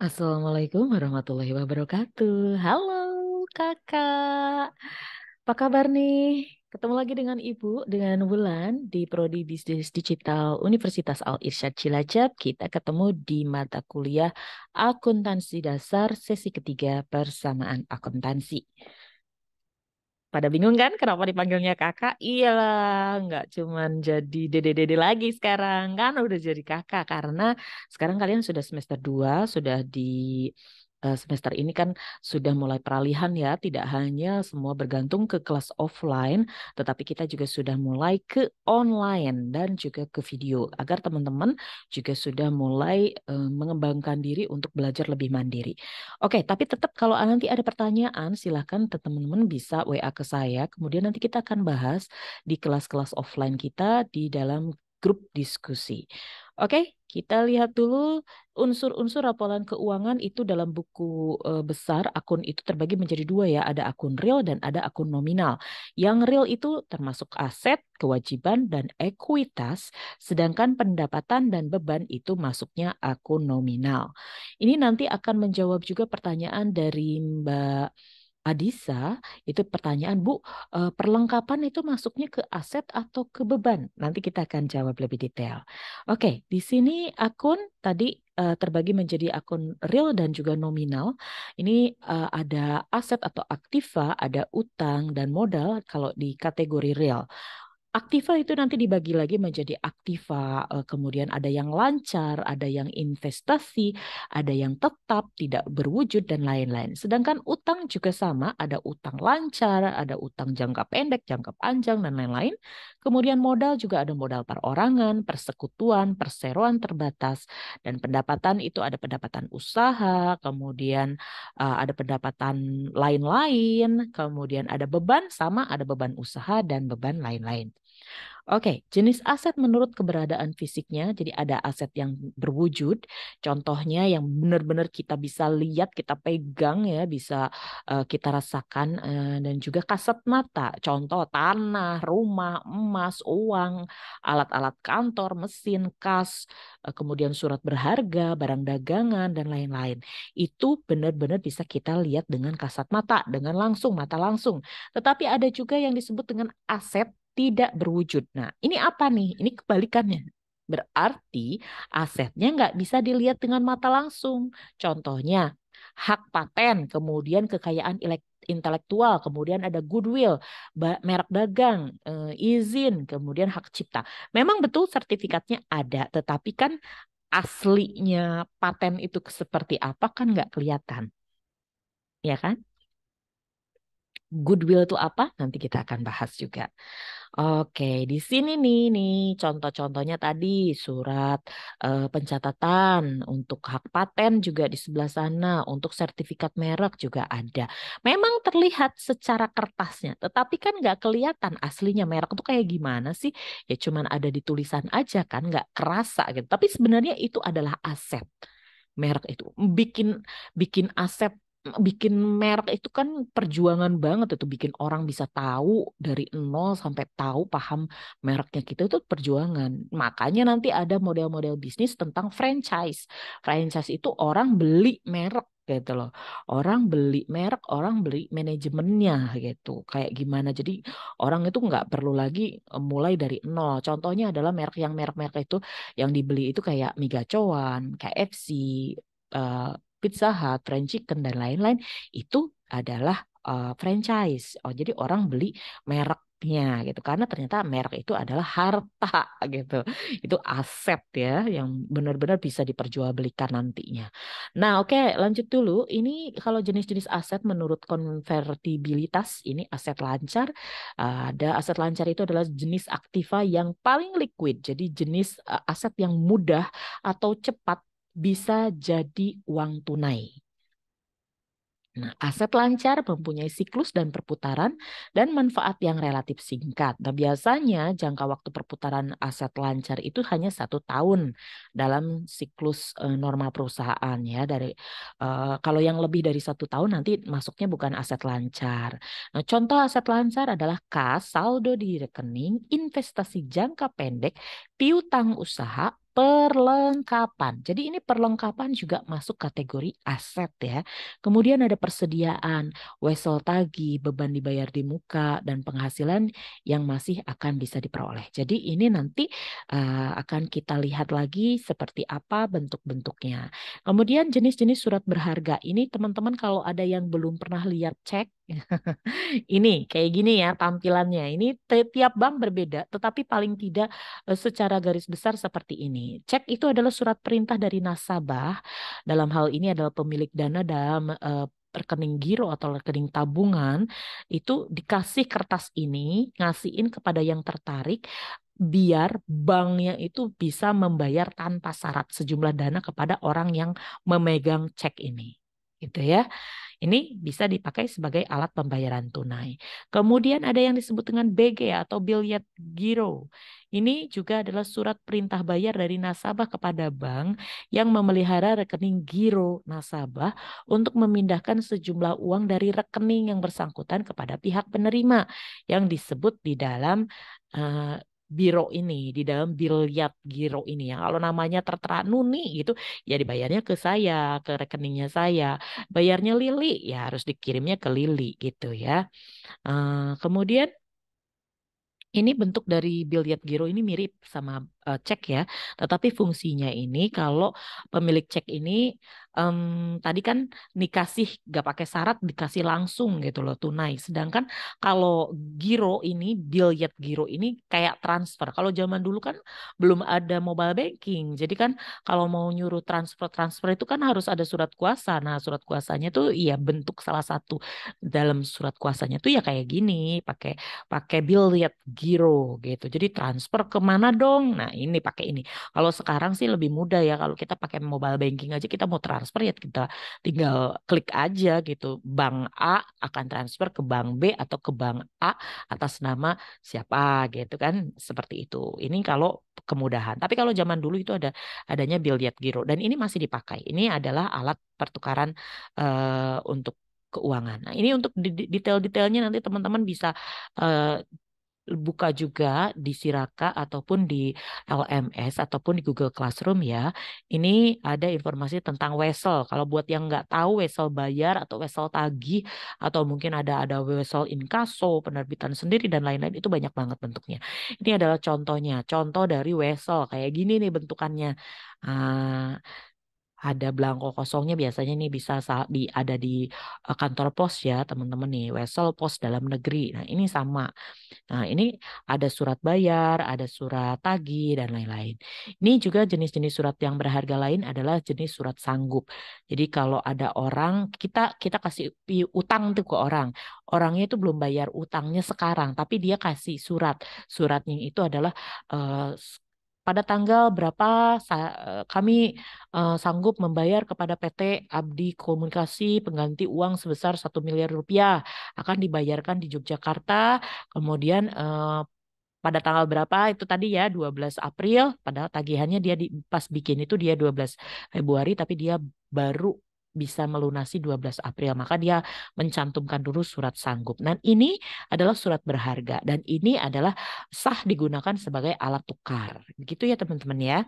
Assalamualaikum warahmatullahi wabarakatuh. Halo kakak, apa kabar nih? Ketemu lagi dengan Ibu, dengan Wulan di Prodi Bisnis Digital Universitas Al Irsyad Cilacap. Kita ketemu di mata kuliah Akuntansi Dasar sesi ketiga persamaan akuntansi. Pada bingung kan kenapa dipanggilnya kakak? Iyalah, nggak cuman jadi dede-dede lagi sekarang. Kan udah jadi kakak karena sekarang kalian sudah semester 2, sudah di semester ini kan sudah mulai peralihan ya. Tidak hanya semua bergantung ke kelas offline, tetapi kita juga sudah mulai ke online dan juga ke video. Agar teman-teman juga sudah mulai mengembangkan diri untuk belajar lebih mandiri. Oke, tapi tetap kalau nanti ada pertanyaan, silakan teman-teman bisa WA ke saya. Kemudian nanti kita akan bahas di kelas-kelas offline kita di dalam grup diskusi. Oke, kita lihat dulu unsur-unsur laporan keuangan itu dalam buku besar. Akun itu terbagi menjadi dua ya, ada akun real dan ada akun nominal. Yang real itu termasuk aset, kewajiban, dan ekuitas, sedangkan pendapatan dan beban itu masuknya akun nominal. Ini nanti akan menjawab juga pertanyaan dari Mbak Adisa. Itu pertanyaan, Bu, perlengkapan itu masuknya ke aset atau ke beban? Nanti kita akan jawab lebih detail. Oke, di sini akun tadi terbagi menjadi akun real dan juga nominal. Ini ada aset atau aktiva, ada utang dan modal kalau di kategori real. Aktiva itu nanti dibagi lagi menjadi aktiva, kemudian ada yang lancar, ada yang investasi, ada yang tetap, tidak berwujud, dan lain-lain. Sedangkan utang juga sama, ada utang lancar, ada utang jangka pendek, jangka panjang, dan lain-lain. Kemudian modal juga ada modal perorangan, persekutuan, perseroan terbatas, dan pendapatan itu ada pendapatan usaha, kemudian ada pendapatan lain-lain, kemudian ada beban sama, ada beban usaha dan beban lain-lain. Oke, jenis aset menurut keberadaan fisiknya. Jadi ada aset yang berwujud, contohnya yang benar-benar kita bisa lihat, kita pegang ya, bisa kita rasakan dan juga kasat mata. Contoh tanah, rumah, emas, uang, alat-alat kantor, mesin, kas, kemudian surat berharga, barang dagangan dan lain-lain. Itu benar-benar bisa kita lihat dengan kasat mata, dengan langsung, mata langsung. Tetapi ada juga yang disebut dengan aset tidak berwujud. Nah, ini apa nih? Ini kebalikannya. Berarti asetnya nggak bisa dilihat dengan mata langsung. Contohnya, hak paten, kemudian kekayaan intelektual, kemudian ada goodwill, merek dagang, izin, kemudian hak cipta. Memang betul sertifikatnya ada, tetapi kan aslinya paten itu seperti apa kan nggak kelihatan, ya kan? Goodwill itu apa? Nanti kita akan bahas juga. Oke, di sini nih contoh-contohnya tadi surat pencatatan untuk hak paten juga di sebelah sana, untuk sertifikat merek juga ada. Memang terlihat secara kertasnya, tetapi kan nggak kelihatan aslinya merek itu kayak gimana sih? Ya cuman ada di tulisan aja kan, nggak kerasa gitu. Tapi sebenarnya itu adalah aset. Merek itu bikin bikin aset, bikin merek itu kan perjuangan banget, itu bikin orang bisa tahu dari nol sampai tahu paham mereknya kita itu perjuangan. Makanya nanti ada model-model bisnis tentang franchise. Franchise itu orang beli merek gitu loh. Orang beli merek, orang beli manajemennya gitu. Kayak gimana. Jadi orang itu nggak perlu lagi mulai dari nol. Contohnya adalah merek-merek itu yang dibeli itu kayak Migacoan, KFC, eh, Pizza Hut, Fried Chicken dan lain-lain itu adalah franchise. Oh, jadi orang beli mereknya gitu karena ternyata merek itu adalah harta gitu. Itu aset ya yang benar-benar bisa diperjualbelikan nantinya. Nah, oke, lanjut dulu. Ini kalau jenis-jenis aset menurut konvertibilitas ini aset lancar. Ada aset lancar itu adalah jenis aktiva yang paling liquid. Jadi jenis aset yang mudah atau cepat bisa jadi uang tunai. Nah, aset lancar mempunyai siklus dan perputaran dan manfaat yang relatif singkat. Nah, biasanya jangka waktu perputaran aset lancar itu hanya 1 tahun dalam siklus normal perusahaan ya. Kalau yang lebih dari 1 tahun nanti masuknya bukan aset lancar. Nah, contoh aset lancar adalah kas, saldo di rekening, investasi jangka pendek, piutang usaha perlengkapan. Jadi ini perlengkapan juga masuk kategori aset ya. Kemudian ada persediaan, wesel tagih, beban dibayar di muka, dan penghasilan yang masih akan bisa diperoleh. Jadi ini nanti akan kita lihat lagi seperti apa bentuk-bentuknya. Kemudian jenis-jenis surat berharga. Ini teman-teman kalau ada yang belum pernah lihat cek, ini kayak gini ya tampilannya. Ini tiap bank berbeda, tetapi paling tidak secara garis besar seperti ini. Cek itu adalah surat perintah dari nasabah. Dalam hal ini adalah pemilik dana dalam rekening giro atau rekening tabungan itu dikasih kertas ini, ngasihin kepada yang tertarik biar banknya itu bisa membayar tanpa syarat sejumlah dana kepada orang yang memegang cek ini. Gitu ya. Ini bisa dipakai sebagai alat pembayaran tunai. Kemudian ada yang disebut dengan BG atau Bill Yet Giro. Ini juga adalah surat perintah bayar dari nasabah kepada bank yang memelihara rekening giro nasabah untuk memindahkan sejumlah uang dari rekening yang bersangkutan kepada pihak penerima yang disebut di dalam eh, biro ini, di dalam biliat giro ini ya. Kalau namanya tertera Nuni gitu, ya dibayarnya ke saya, ke rekeningnya saya. Bayarnya Lili, ya harus dikirimnya ke Lili gitu ya. Kemudian ini bentuk dari biliat giro ini mirip sama cek ya, tetapi fungsinya ini kalau pemilik cek ini tadi kan dikasih gak pakai syarat, dikasih langsung gitu loh tunai. Sedangkan kalau giro ini, biliat giro ini kayak transfer. Kalau zaman dulu kan belum ada mobile banking, jadi kan kalau mau nyuruh transfer itu kan harus ada surat kuasa. Nah surat kuasanya tuh iya bentuk salah satu dalam surat kuasanya tuh ya kayak gini, pakai pakai biliat giro gitu. Jadi transfer kemana dong? Nah ini pakai ini. Kalau sekarang sih lebih mudah ya. Kalau kita pakai mobile banking aja kita mau transfer ya kita tinggal klik aja gitu. Bank A akan transfer ke bank B atau ke bank A atas nama siapa gitu kan. Seperti itu. Ini kalau kemudahan. Tapi kalau zaman dulu itu adanya biliat giro dan ini masih dipakai. Ini adalah alat pertukaran untuk keuangan. Nah, ini untuk detail-detailnya nanti teman-teman bisa eh, buka juga di Siraka ataupun di LMS ataupun di Google Classroom ya. Ini ada informasi tentang wesel. Kalau buat yang nggak tahu wesel bayar atau wesel tagih atau mungkin ada wesel inkaso, penerbitan sendiri dan lain-lain itu banyak banget bentuknya. Ini adalah contohnya, contoh dari wesel kayak gini nih bentukannya. Ah, ada belangko kosongnya biasanya nih bisa ada di kantor pos ya teman-teman nih, wesel pos dalam negeri. Nah ini sama. Nah, ini ada surat bayar, ada surat tagih, dan lain-lain. Ini juga jenis-jenis surat yang berharga lain adalah jenis surat sanggup. Jadi kalau ada orang, kita kasih utang tuh ke orang. Orangnya itu belum bayar utangnya sekarang, tapi dia kasih surat. Suratnya itu adalah eh, pada tanggal berapa kami sanggup membayar kepada PT Abdi Komunikasi pengganti uang sebesar 1 miliar rupiah akan dibayarkan di Yogyakarta. Kemudian pada tanggal berapa itu tadi ya 12 April padahal tagihannya dia pas bikin itu dia 12 Februari tapi dia baru bisa melunasi 12 April maka dia mencantumkan dulu surat sanggup. Dan ini adalah surat berharga dan ini adalah sah digunakan sebagai alat tukar. Begitu ya teman-teman ya.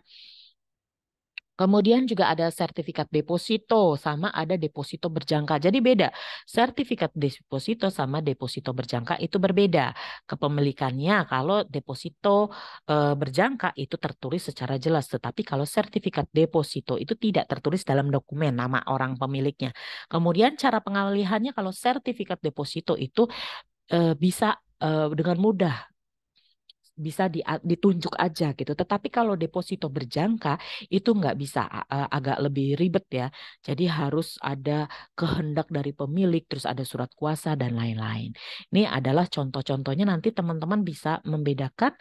Kemudian juga ada sertifikat deposito sama ada deposito berjangka. Jadi beda. Sertifikat deposito sama deposito berjangka itu berbeda. Kepemilikannya kalau deposito berjangka itu tertulis secara jelas. Tetapi kalau sertifikat deposito itu tidak tertulis dalam dokumen nama orang pemiliknya. Kemudian cara pengalihannya kalau sertifikat deposito itu bisa dengan mudah bisa ditunjuk aja gitu. Tetapi kalau deposito berjangka itu nggak bisa, agak lebih ribet ya. Jadi harus ada kehendak dari pemilik, terus ada surat kuasa dan lain-lain. Ini adalah contoh-contohnya nanti teman-teman bisa membedakan,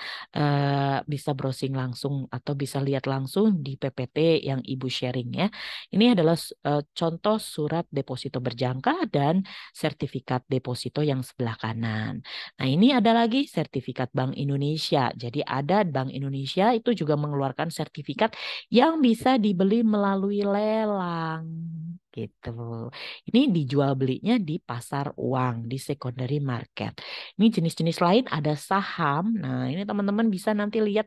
bisa browsing langsung atau bisa lihat langsung di PPT yang Ibu sharing ya. Ini adalah contoh surat deposito berjangka dan sertifikat deposito yang sebelah kanan. Nah, ini ada lagi sertifikat Bank Indonesia. Jadi ada Bank Indonesia itu juga mengeluarkan sertifikat yang bisa dibeli melalui lelang gitu. Ini dijual belinya di pasar uang, di secondary market. Ini jenis-jenis lain ada saham. Nah, ini teman-teman bisa nanti lihat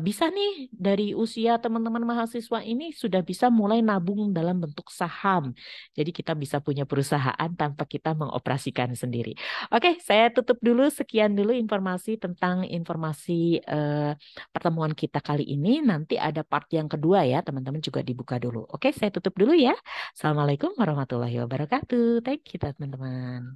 bisa nih dari usia teman-teman mahasiswa ini sudah bisa mulai nabung dalam bentuk saham. Jadi kita bisa punya perusahaan tanpa kita mengoperasikan sendiri. Oke, saya tutup dulu. Sekian dulu informasi tentang informasi pertemuan kita kali ini. Nanti ada part yang kedua ya, teman-teman juga dibuka dulu. Oke, saya tutup dulu ya. Assalamualaikum warahmatullahi wabarakatuh. Thank you, teman-teman.